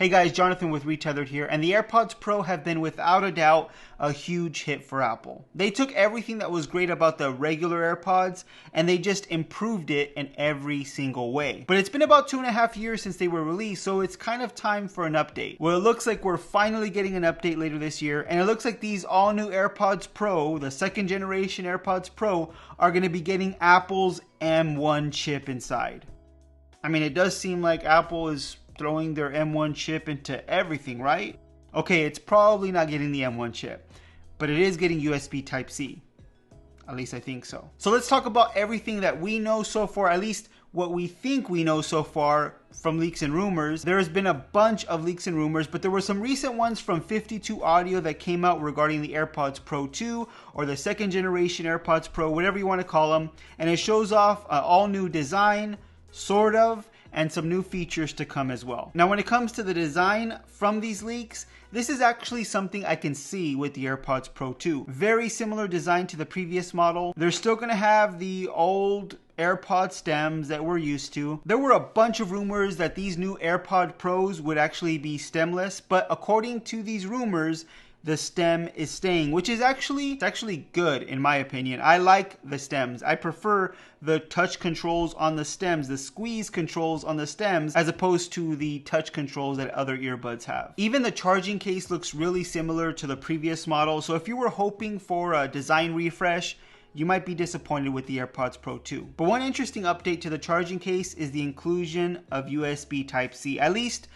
Hey guys, Jonathan with Retethered here, and the AirPods Pro have been without a doubt a huge hit for Apple. They took everything that was great about the regular AirPods and they just improved it in every single way. But it's been about 2.5 years since they were released, so it's kind of time for an update. Well, it looks like we're finally getting an update later this year, and it looks like these all new AirPods Pro, the second generation AirPods Pro, are going to be getting Apple's M1 chip inside. I mean, it does seem like Apple is throwing their M1 chip into everything, right? Okay, it's probably not getting the M1 chip, but it is getting USB Type-C. At least I think so. So let's talk about everything that we know so far, at least what we think we know so far from leaks and rumors. There has been a bunch of leaks and rumors, but there were some recent ones from 52 Audio that came out regarding the AirPods Pro 2 or the second generation AirPods Pro, whatever you want to call them. And it shows off an all new design, sort of, and some new features to come as well. Now, when it comes to the design from these leaks, this is actually something I can see with the AirPods Pro 2. Very similar design to the previous model. They're still gonna have the old AirPod stems that we're used to. There were a bunch of rumors that these new AirPod Pros would actually be stemless, but according to these rumors, the stem is staying, which is actually good in my opinion. I like the stems. I prefer the touch controls on the stems, the squeeze controls on the stems, as opposed to the touch controls that other earbuds have. Even the charging case looks really similar to the previous model, so if you were hoping for a design refresh, you might be disappointed with the AirPods Pro 2. But one interesting update to the charging case is the inclusion of USB Type-C. At least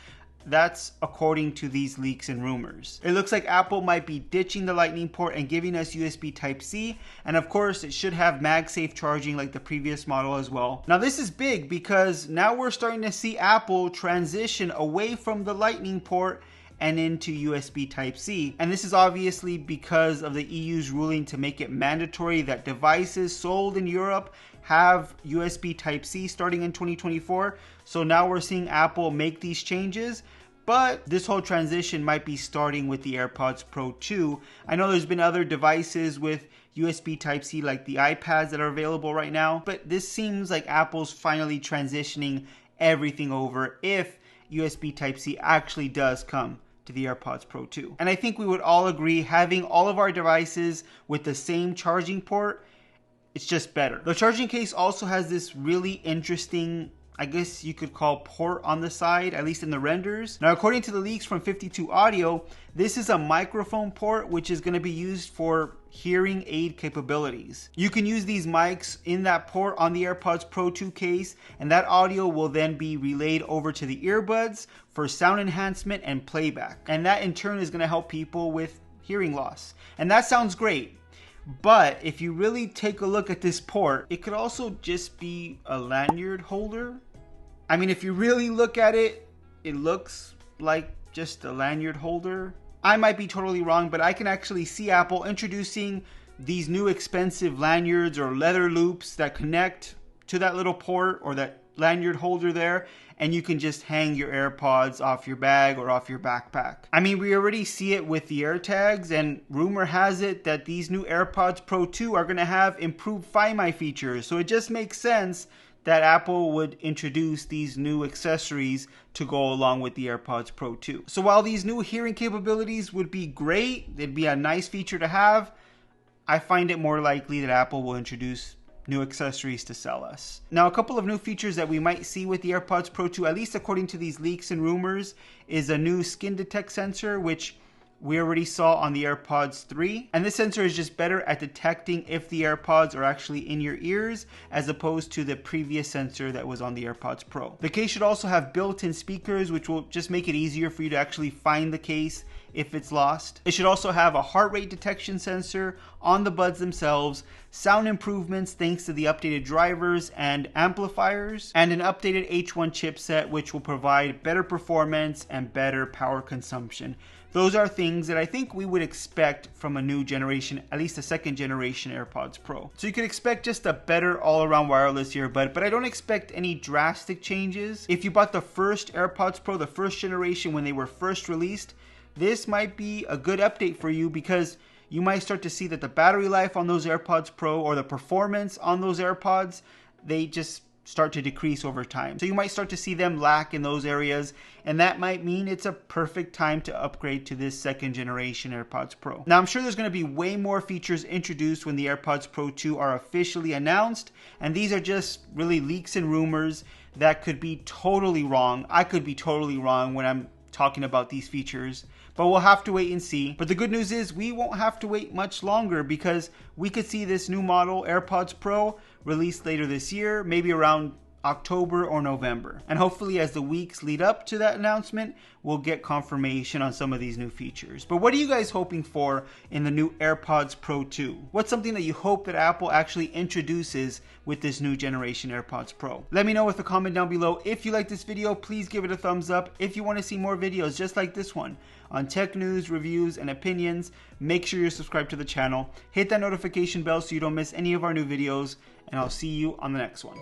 that's according to these leaks and rumors. It looks like Apple might be ditching the Lightning port and giving us USB Type-C, and of course it should have MagSafe charging like the previous model as well. Now this is big because now we're starting to see Apple transition away from the Lightning port and into USB Type-C. And this is obviously because of the EU's ruling to make it mandatory that devices sold in Europe have USB Type-C starting in 2024. So now we're seeing Apple make these changes, but this whole transition might be starting with the AirPods Pro 2. I know there's been other devices with USB Type-C like the iPads that are available right now, but this seems like Apple's finally transitioning everything over if USB Type-C actually does come to the AirPods Pro 2. And I think we would all agree having all of our devices with the same charging port, it's just better. The charging case also has this really interesting, I guess you could call, port on the side, at least in the renders. Now, according to the leaks from 52 Audio, this is a microphone port which is going to be used for hearing aid capabilities. You can use these mics in that port on the AirPods Pro 2 case, and that audio will then be relayed over to the earbuds for sound enhancement and playback. And that in turn is going to help people with hearing loss. And that sounds great. But if you really take a look at this port, it could also just be a lanyard holder. I mean, if you really look at it, it looks like just a lanyard holder. I might be totally wrong, but I can actually see Apple introducing these new expensive lanyards or leather loops that connect to that little port or that lanyard holder there, and you can just hang your AirPods off your bag or off your backpack. I mean, we already see it with the AirTags, and rumor has it that these new AirPods Pro 2 are going to have improved Find My features, so it just makes sense that Apple would introduce these new accessories to go along with the AirPods Pro 2. So while these new hearing capabilities would be great, it'd be a nice feature to have, I find it more likely that Apple will introduce new accessories to sell us. Now, a couple of new features that we might see with the AirPods Pro 2, at least according to these leaks and rumors, is a new skin detect sensor, which we already saw on the AirPods 3. And this sensor is just better at detecting if the AirPods are actually in your ears, as opposed to the previous sensor that was on the AirPods Pro. The case should also have built-in speakers, which will just make it easier for you to actually find the case if it's lost. It should also have a heart rate detection sensor on the buds themselves, sound improvements thanks to the updated drivers and amplifiers, and an updated H1 chipset which will provide better performance and better power consumption. Those are things that I think we would expect from a new generation, at least a second generation AirPods Pro. So you could expect just a better all-around wireless earbud, but I don't expect any drastic changes. If you bought the first AirPods Pro, the first generation when they were first released, this might be a good update for you because you might start to see that the battery life on those AirPods Pro or the performance on those AirPods, they just start to decrease over time. So you might start to see them lack in those areas, and that might mean it's a perfect time to upgrade to this second generation AirPods Pro. Now, I'm sure there's going to be way more features introduced when the AirPods Pro 2 are officially announced, and these are just really leaks and rumors that could be totally wrong. I could be totally wrong when I'm talking about these features, but we'll have to wait and see. But the good news is we won't have to wait much longer, because we could see this new model AirPods Pro released later this year, maybe around October or November. And hopefully as the weeks lead up to that announcement, we'll get confirmation on some of these new features. But what are you guys hoping for in the new AirPods Pro 2? What's something that you hope that Apple actually introduces with this new generation AirPods Pro? Let me know with a comment down below. If you like this video, please give it a thumbs up. If you want to see more videos just like this one on tech news, reviews, and opinions, make sure you're subscribed to the channel. Hit that notification bell so you don't miss any of our new videos, and I'll see you on the next one.